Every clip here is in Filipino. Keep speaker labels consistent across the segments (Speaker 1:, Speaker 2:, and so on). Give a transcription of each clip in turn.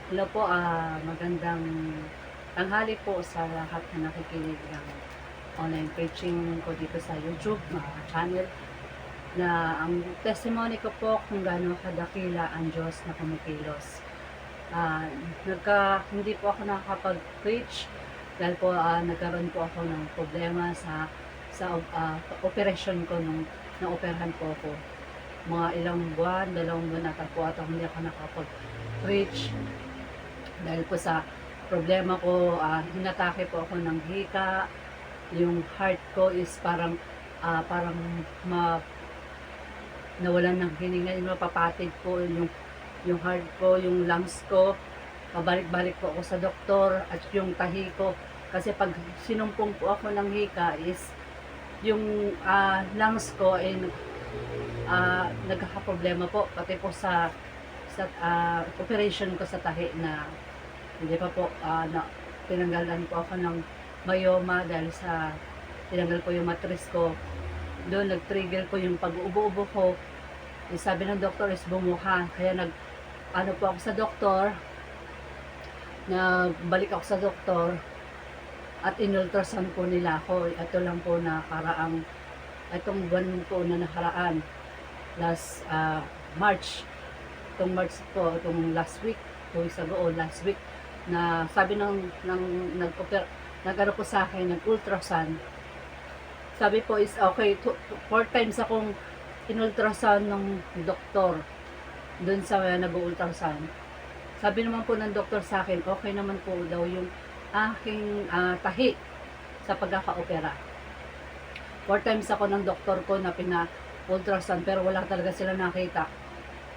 Speaker 1: Hello po, magandang tanghali po sa lahat na nakikinig ng online preaching ko dito sa YouTube channel na ang testimony ko po kung gaano kadakila ang Diyos na kumikilos. Ah, hindi po ako nakakapag-preach dahil po nagkaroon po ako ng problema operation ko nung na-operahan po ako. Mga ilang buwan, 2 buwan ata po at hindi ako nakapag-preach dahil po sa problema ko, hinatake po ako ng hika. Yung heart ko is parang ma, nawalan ng hininga, mapapatid po yung heart ko, yung lungs ko. Pabalik-balik po ako sa doktor at yung tahi ko. Kasi pag sinumpong po ako ng hika is yung lungs ko ay nagkakaproblema po. Pati po sa operation ko sa tahi na hindi pa po tinanggalan po ako ng myoma dahil sa tinanggal po yung matris ko. Doon nag-trigger po yung pag-ubo-ubo ko. Yung sabi ng doktor is bumuka. Kaya po ako sa doktor. Nagbalik ako sa doktor at inultrasound po nila ako. Ito lang po itong buwan po na nakaraan. Last March. Itong March po, itong last week, 2 weeks ago, last week, na sabi nag-ano po sa akin, nag-ultrasound. Sabi po is okay, 4 times akong in-ultrasound ng doktor dun sa nag-ultrasound. Sabi naman po ng doktor sa akin, okay naman po daw yung aking tahi sa pagkaka-opera. 4 times ako ng doktor ko na pina-ultrasound pero wala talaga sila nakita.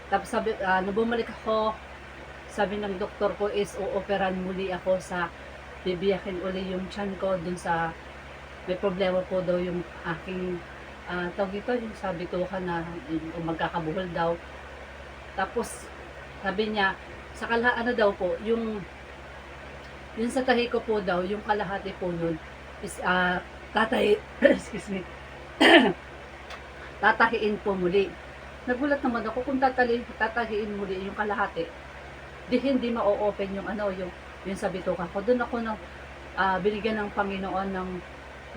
Speaker 1: Tapos sabi, bumalik ako, sabi ng doktor ko is ooperan muli ako bibiyakin uli yung tiyan ko dun sa may problema po daw yung aking tawag ito, yung sabi ko na magkakabuhol daw. Tapos sabi niya sa ano daw po yung sa tahi ko po daw yung kalahati po nun is excuse me tatahiin po muli. Nagulat naman ako kung tatahiin muli yung kalahati, di hindi ma-open yung yung sa bituka ko. Doon ako binigyan ng Panginoon ng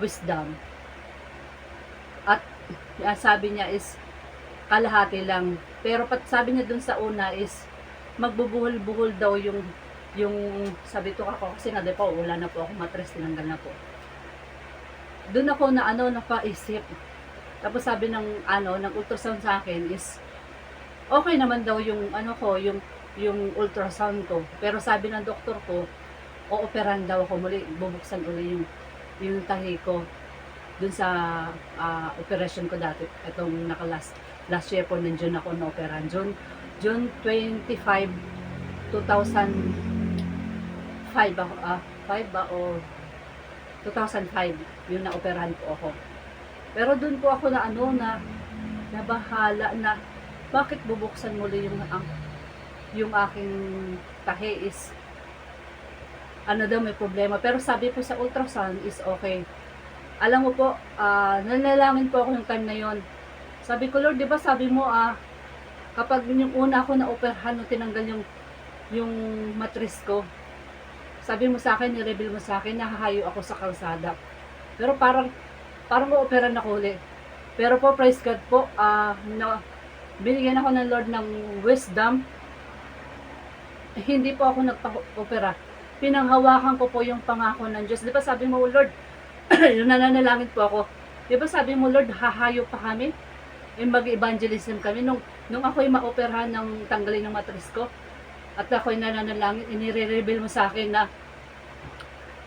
Speaker 1: wisdom. At sabi niya is kalahati lang. Pero sabi niya doon sa una is magbubuhol-buhol daw yung sa bituka ko kasi di pa wala na po ako matris, tinanggal na po. Doon ako napaisip. Tapos sabi ng ultrasound sa akin is okay naman daw yung yung ultrasound ko. Pero sabi ng doktor ko, ooperan daw ako muli, bubuksan uli yung tahi ko dun sa operation ko dati. Itong last year po ng June ako na-operan. June 25, 2005 ako, 5 ba o 2005 yung na-operahan po ako. Pero dun po ako nabahala na bakit bubuksan muli yung aking tahi is daw may problema. Pero sabi po sa ultrasound is okay. Alam mo po, nanalangin po ako yung time na yon. Sabi ko, Lord, di ba sabi mo kapag yung una ako na-operahan nung tinanggal yung matris ko, sabi mo sa akin, ni-reveal mo sa akin, nahahayo ako sa kalsada. Pero parang ma-operan ako ulit. Pero po, praise God po, binigyan ako ng Lord ng wisdom. Hindi po ako nagpa-opera. Pinanghawakan ko po yung pangako ng Diyos. Di ba sabi mo, Lord, yung nananalangin po ako, di ba sabi mo, Lord, hahayo pa kami? Mag-evangelism kami. Nung ako'y ma-operahan ng tanggalin ng matris ko, at ako'y nananalangin, inire-reveal mo sa akin na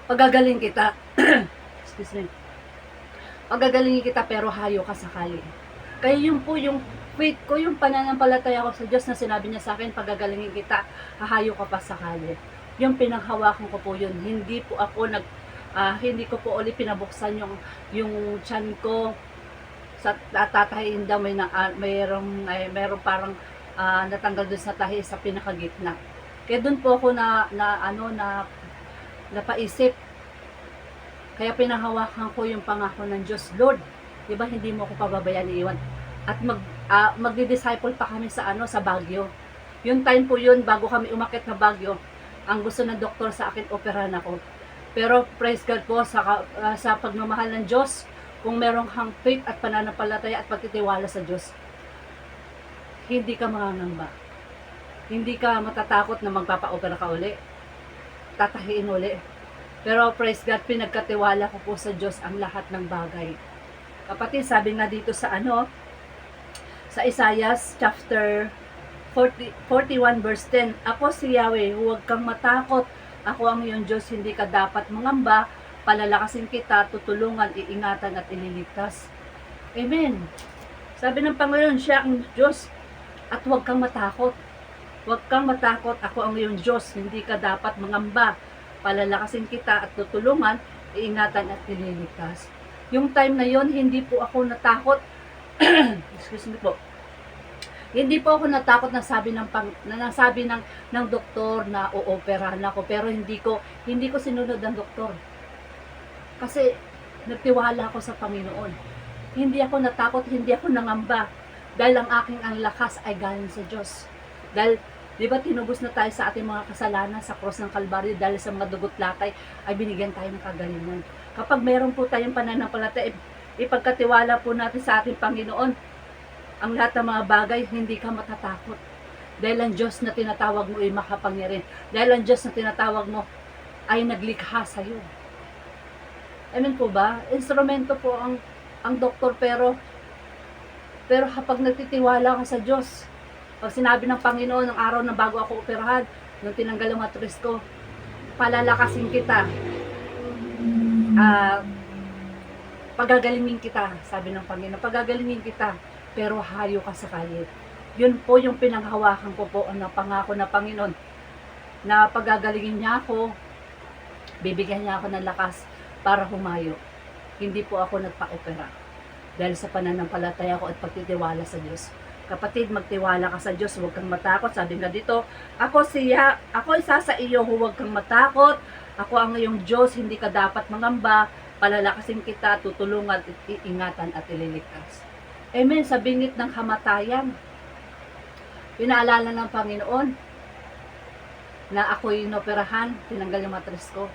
Speaker 1: pagagaling kita. Excuse me. Pagagalingin kita pero hayo ka sakali. Kaya yun po yung faith ko, yung pananampalataya ko sa Diyos na sinabi niya sa akin, pagagalingin kita, hahayo ka pa sakali. Yung pinanghawakan ko po yun. Hindi po ako hindi ko po ulit pinabuksan yung tiyan ko sa tatahiin daw mayroong parang natanggal doon sa tahi sa pinakagitna. Kaya doon po ako napaisip. Kaya pinahawakan ko yung pangako ng Diyos. Lord, di ba hindi mo ako pababayaan iiwan? At magdi-disciple pa kami sa Baguio. Yung time po yun, bago kami umakit na Baguio, Ang gusto ng doktor sa akin, operahan ako. Pero praise God po sa pagmamahal ng Diyos, kung meron kang faith at pananampalataya at pagtitiwala sa Diyos, hindi ka mangangamba. Hindi ka matatakot na magpapa-opera ka uli. Tatahiin uli. Pero praise God, pinagkatiwala ko po sa Diyos ang lahat ng bagay. Kapatid, sabi nga dito sa sa Isaiah chapter 41 verse 10, Ako si Yahweh, huwag kang matakot. Ako ang iyong Diyos, hindi ka dapat mangamba. Palalakasin kita, tutulungan, iingatan at ililigtas. Amen. Sabi ng Panginoon, siya ang Diyos at huwag kang matakot. Huwag kang matakot, ako ang iyong Diyos, hindi ka dapat mangamba. Palalakasin kita at tutulungan, iingatan at ililigtas. Yung time na yon, hindi po ako natakot. Excuse me po. Hindi po ako natakot na nasabi ng doktor na ooperahan ako, pero hindi ko sinunod ng doktor. Kasi nagtiwala ako sa Panginoon. Hindi ako natakot, hindi ako nangamba dahil ang lakas ay galing sa Diyos. Dahil di ba tinubos na tayo sa ating mga kasalanan sa cross ng Kalbaryo dahil sa mga dugot latay ay binigyan tayo ng kagalingan. Kapag meron po tayong pananampalataya, ipagkatiwala po natin sa ating Panginoon ang lahat ng mga bagay, hindi ka matatakot. Dahil ang Diyos na tinatawag mo ay makapangyarihan. Dahil ang Diyos na tinatawag mo ay naglikha sa iyo. Amen po ba? Instrumento po ang doktor, pero kapag nagtitiwala ka sa Diyos, pag sinabi ng Panginoon ng araw na bago ako operahan, nung tinanggal ang matris ko, palalakasin kita, pagagalingin kita, sabi ng Panginoon, pagagalingin kita, pero hayo ka sa kalye. Yun po yung pinanghawakan ko po ang pangako ng Panginoon, na pagagalingin niya ako, bibigyan niya ako ng lakas para humayo. Hindi po ako nagpa-opera dahil sa pananampalataya ko at pagtitiwala sa Diyos. Kapatid, magtiwala ka sa Diyos, huwag kang matakot. Sabi nga dito, ako isa sa iyo, huwag kang matakot. Ako ang iyong Diyos, hindi ka dapat mangamba. Palalakasin kita, tutulungan, iingatan at ililigtas. Amen. Sa bingit ng kamatayan, pinaalala ng Panginoon na ako'y inoperahan, tinanggal yung matris ko.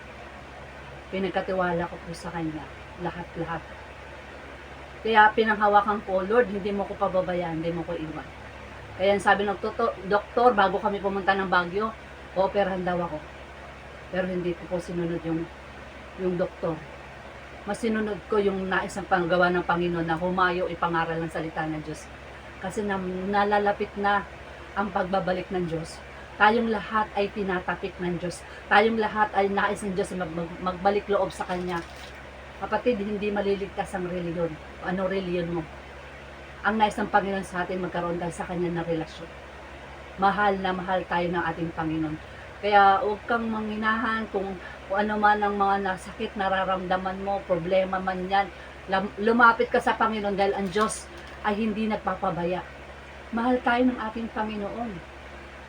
Speaker 1: Pinagkatiwala ko po sa Kanya, lahat-lahat. Kaya pinanghawakan ko, Lord, hindi mo ko pababayaan, hindi mo ko iwan. Kaya sabi ng doktor, bago kami pumunta ng Baguio, ooperahan daw ako. Pero hindi ko po sinunod yung doktor. Mas sinunod ko yung naisang panggawa ng Panginoon na humayo ipangaral ng salita ng Diyos. Kasi nalalapit na ang pagbabalik ng Diyos. Tayong lahat ay tinatapik ng Diyos. Tayong lahat ay nais ng Diyos magbalik loob sa Kanya. Kapatid, hindi maliligtas ang reliyon. Ano reliyon mo? Ang nais ng Panginoon sa atin magkaroon tayo sa Kanya na relasyon. Mahal na mahal tayo ng ating Panginoon. Kaya huwag kang manghinahan kung ano man ang mga nasakit, nararamdaman mo, problema man yan. Lumapit ka sa Panginoon dahil ang Diyos ay hindi nagpapabaya. Mahal tayo ng ating Panginoon.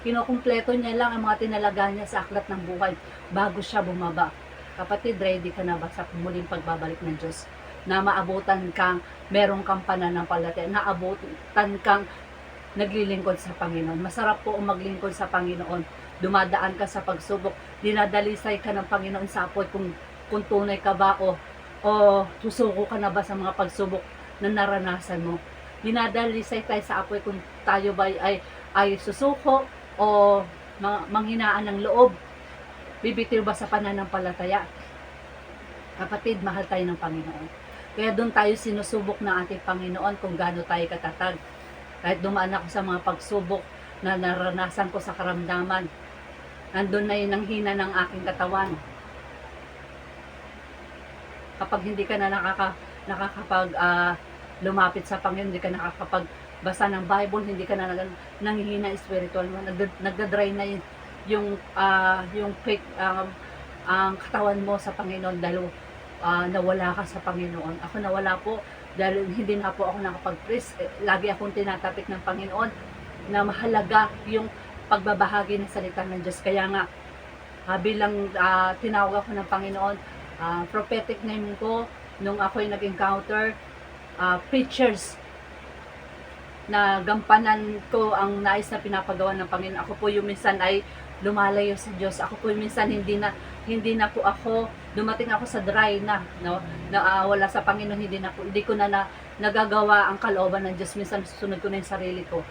Speaker 1: Kinukumpleto niya lang ang mga tinalaga niya sa aklat ng buhay bago siya bumaba. Kapatid, ready ka na ba sa muling pagbabalik ng Diyos? Na maabutan kang, meron kang pananampalataya, naabutan kang naglilingkod sa Panginoon. Masarap po maglingkod sa Panginoon. Dumadaan ka sa pagsubok, dinadalisay ka ng Panginoon sa apoy kung tunay ka ba o susuko ka na ba sa mga pagsubok na naranasan mo. Dinadalisay tayo sa apoy kung tayo ba ay susuko o manghinaan ng loob. Bibitiw ba sa pananampalataya? Kapatid, mahal tayo ng Panginoon. Kaya doon tayo sinusubok ng ating Panginoon kung gaano tayo katatag. Kahit dumaan ako sa mga pagsubok na naranasan ko sa karamdaman, nandun na yun ang hina ng aking katawan. Kapag hindi ka na nakakapag lumapit sa Panginoon, hindi ka nakakapagbasa ng Bible, hindi ka na nanghihina spiritual, nagdadry na yung fake ang katawan mo sa Panginoon dahil nawala ka sa Panginoon. Ako nawala po dahil hindi na po ako nakapag-praise. Lagi akong tinatapik ng Panginoon na mahalaga yung pagbabahagi ng salita ng Diyos. Kaya nga bilang tinawag ako ng Panginoon, prophetic name ko nung ako'y nag-encounter preachers na gampanan ko ang nais na pinapagawa ng Panginoon. Ako po yung minsan ay lumalayo sa Diyos. Ako po minsan hindi na po ako dumating ako sa dry na, no, na wala sa Panginoon, hindi ko na nagagawa ang kalooban ng Diyos. Minsan susunod ko na yung sarili ko.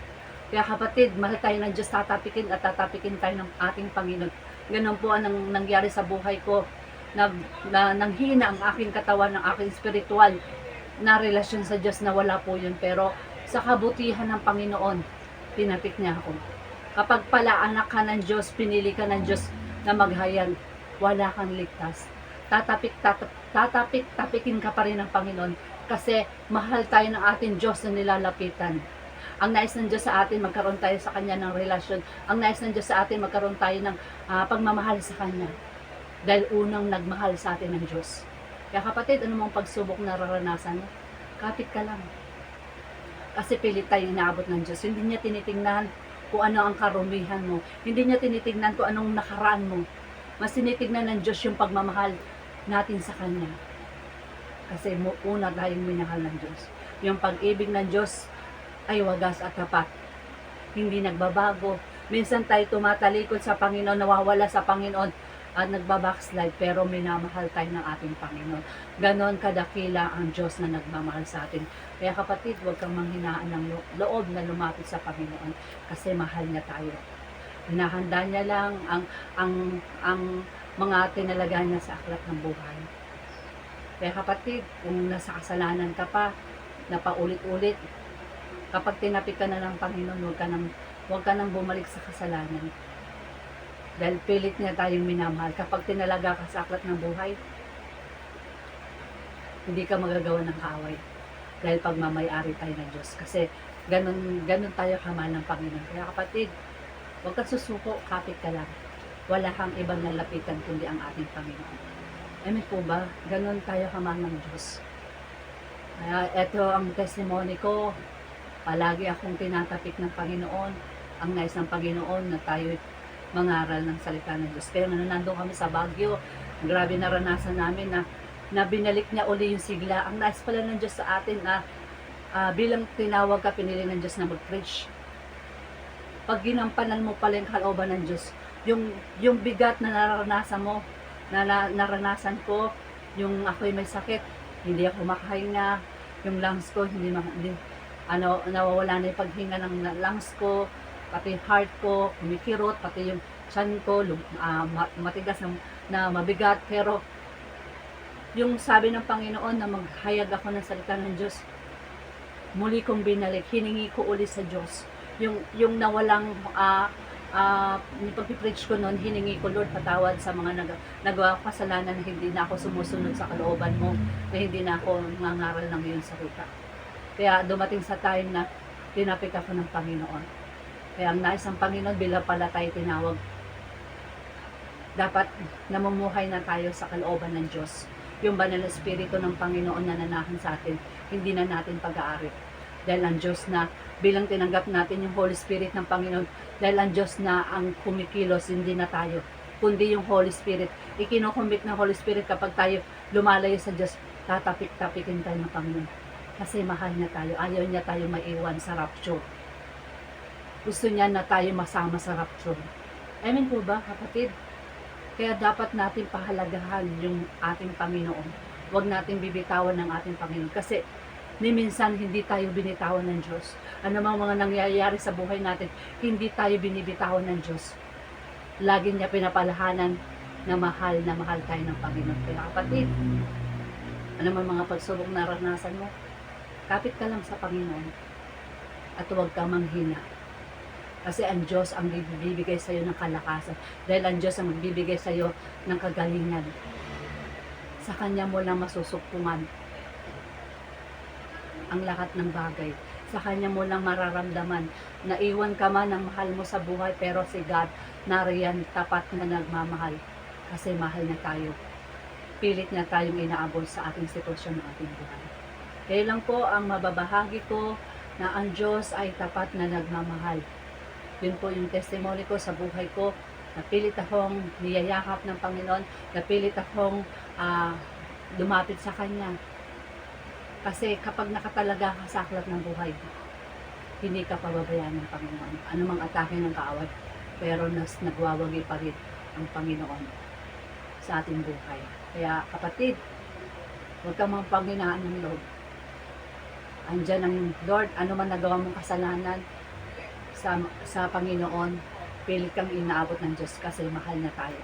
Speaker 1: Kaya kapatid, mahal tayo ng Diyos, tatapikin at tatapikin tayo ng ating Panginoon. Ganun po ang nangyari sa buhay ko. Nanghina ang aking katawan, ang aking spiritual na relasyon sa Diyos, na wala po yun. Pero sa kabutihan ng Panginoon, tinapik niya ako. Kapag pala anak ka ng Diyos, pinili ka ng Diyos na maghayag, wala kang ligtas. Tapikin ka pa rin ng Panginoon, kasi mahal tayo ng ating Diyos na nilalapitan. Ang nais ng Diyos sa atin, magkaroon tayo sa Kanya ng relasyon. Ang nais ng Diyos sa atin, magkaroon tayo ng pagmamahal sa Kanya. Dahil unang nagmahal sa atin ng Diyos. Kaya kapatid, ano mong pagsubok na naranasan mo, kapit ka lang. Kasi pilit tayo inaabot ng Diyos. Hindi niya tinitingnan kung ano ang karumihan mo. Hindi niya tinitingnan kung anong nakaraan mo. Mas tinitingnan ng Diyos yung pagmamahal natin sa Kanya. Kasi una tayong minahal ng Diyos. Yung pag-ibig ng Diyos ay wagas at tapat. Hindi nagbabago. Minsan tayo tumatalikod sa Panginoon, nawawala sa Panginoon, at nagbabackslide, pero minamahal tayo ng ating Panginoon. Ganon kadakila ang Diyos na nagmamahal sa atin. Kaya kapatid, huwag kang manghinaan ng loob na lumapit sa Panginoon, kasi mahal niya tayo. Hinahanda niya lang ang mga tinalaga niya sa aklat ng buhay. Kaya kapatid, kung nasa kasalanan ka pa, na paulit-ulit, kapag tinapik ka na ng Panginoon, huwag ka nang bumalik sa kasalanan. Dahil pilit niya tayong minamahal. Kapag tinalaga ka sa aklat ng buhay, hindi ka magagawa ng kaaway. Dahil pagmamayari tayo ng Diyos. Kasi ganun tayo kamahal ng Panginoon. Kaya kapatid, huwag kang susuko, kapit ka lang. Wala kang ibang lalapitan kundi ang ating Panginoon. Amen po ba? Ganun tayo kamahal ng Diyos. Kaya ito ang testimony ko. Palagi akong tinatapik ng Panginoon. Ang nais ng Panginoon na tayo mangaral ng salita ng Diyos. Kaya nandun kami sa Baguio, grabe naranasan namin na binalik niya uli yung sigla. Ang nais pala ng Diyos sa atin na bilang tinawag ka, pinili ng Diyos na mag-preach. Pag ginampanan mo pala yung kalooban ng Diyos, yung bigat na naranasan mo, naranasan ko, yung ako'y may sakit, hindi ako makahinga, yung lungs ko, nawawala na yung paghinga ng lungs ko, pati heart ko, kumikirot, pati yung tiyan ko, matigas na mabigat. Pero, yung sabi ng Panginoon na maghayag ako ng salita ng Diyos, muli kong binalik, hiningi ko ulit sa Diyos. Yung nawalang, yung pag-preach ko noon, hiningi ko, Lord, patawad sa mga nagawa kasalanan na hindi na ako sumusunod sa kalooban mo, na hindi na ako nangaral ng iyong salita. Kaya dumating sa time na tinapik ako ng Panginoon. Kaya ang nais ng Panginoon, bilang pala tayo tinawag, dapat namumuhay na tayo sa kalooban ng Diyos. Yung banal na Espiritu ng Panginoon na nanahan sa atin, hindi na natin pag-aari. Dahil ang Diyos na, bilang tinanggap natin yung Holy Spirit ng Panginoon, dahil ang Diyos na ang kumikilos, hindi na tayo, kundi yung Holy Spirit. Ikinocommit ng Holy Spirit kapag tayo lumalayo sa Diyos, tatapik-tapikin tayo ng Panginoon. Kasi mahal niya tayo, ayaw niya tayo maiwan sa rapture. Gusto niya na tayo masama sa rapture. Amen po ba, kapatid? Kaya dapat natin pahalagahan yung ating Panginoon. Huwag natin bibitawan ng ating Panginoon. Kasi ni minsan hindi tayo binitawan ng Diyos. Ano mang mga nangyayari sa buhay natin, hindi tayo binibitawan ng Diyos. Lagi niya pinapalahanan na mahal tayo ng Panginoon. Kaya kapatid, ano mang mga pagsubok na naranasan mo, kapit ka lang sa Panginoon at huwag kang manghina. Kasi ang Diyos ang bibigay sa iyo ng kalakasan. Dahil ang Diyos ang magbibigay sa iyo ng kagalingan. Sa Kanya mo lang masusukpungan ang lahat ng bagay. Sa Kanya mo lang mararamdaman na iwan ka man ng mahal mo sa buhay, pero si God nariyan tapat na nagmamahal. Kasi mahal niya tayo. Pilit niya tayong inaabol sa ating sitwasyon ng ating buhay. Kaya lang po ang mababahagi ko na ang Diyos ay tapat na nagmamahal. Yun po yung testimony ko sa buhay ko. Napilit akong niyayakap ng Panginoon. Napilit akong lumapit sa Kanya. Kasi kapag nakatalaga ka sa aklat ng buhay, hindi ka pababayaan ng Panginoon. Anumang atake ng kaaway, pero nagwawagi pa rin ang Panginoon sa ating buhay. Kaya kapatid, huwag kang mapanghinaan ng loob. Andyan ang Lord, ano man nagawa mong kasalanan sa Panginoon, pilit kang inaabot ng Diyos kasi mahal na tayo.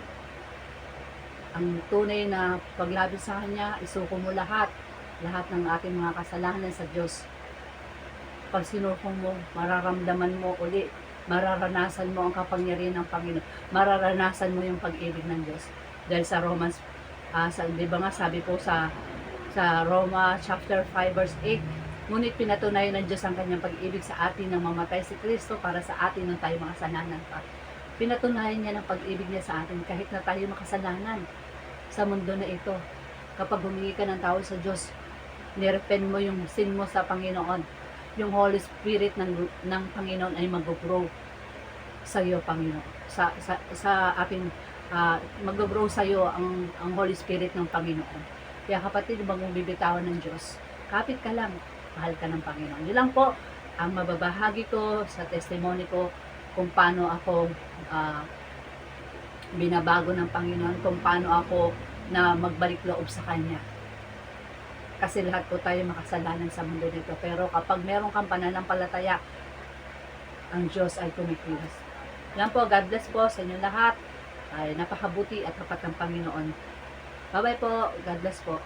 Speaker 1: Ang tunay na paglapit sa Kanya, isuko mo lahat ng ating mga kasalanan sa Diyos. Pag sinuko mo, mararamdaman mo uli, mararanasan mo ang kapangyarihan ng Panginoon, mararanasan mo yung pag-ibig ng Diyos. Dahil sa Romans, di ba nga sabi po sa Roma chapter 5 verse 8, ngunit pinatunayan ng Diyos ang kanyang pag-ibig sa atin nang mamatay si Kristo para sa atin nang tayo makasalanan pa. Pinatunayan niya ng pag-ibig niya sa atin kahit na tayo makasalanan sa mundo na ito. Kapag humingi ka ng tawad sa Diyos, nirepent mo yung sin mo sa Panginoon. Yung Holy Spirit ng Panginoon ay mag-grow sa iyo, Panginoon. Sa ating mag-grow sa iyo ang Holy Spirit ng Panginoon. Kaya kapatid, huwag mong bibitawan ng Diyos. Kapit ka lang, mahal ka ng Panginoon. Yun lang po ang mababahagi ko sa testimony ko kung paano ako binabago ng Panginoon, kung paano ako na magbalik loob sa Kanya. Kasi lahat po tayo makasalanan sa mundo nito. Pero kapag meron kang pananampalataya, ang Diyos ay kumikilos. Yan po, God bless po sa inyo lahat. Ay napakabuti at tapat ng Panginoon. Bye-bye po. God bless po.